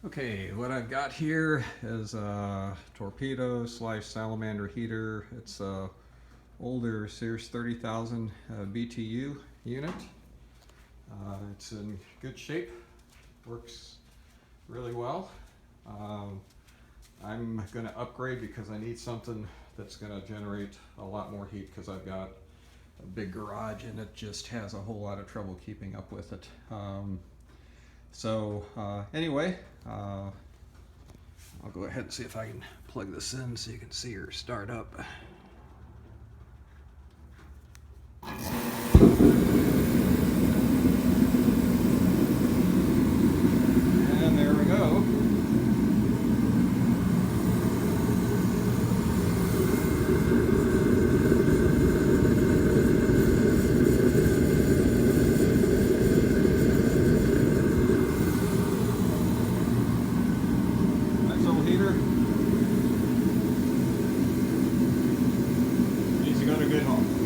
Okay, what I've got here is a torpedo slash salamander heater. It's a older Sears 30,000 BTU unit. It's in good shape, works really well. I'm going to upgrade because I need something that's going to generate a lot more heat because I've got a big garage and it just has a whole lot of trouble keeping up with it. Anyway, I'll go ahead and see if I can plug this in so you can see her start up. And there we go. Nice little heater. Needs to go to a good home.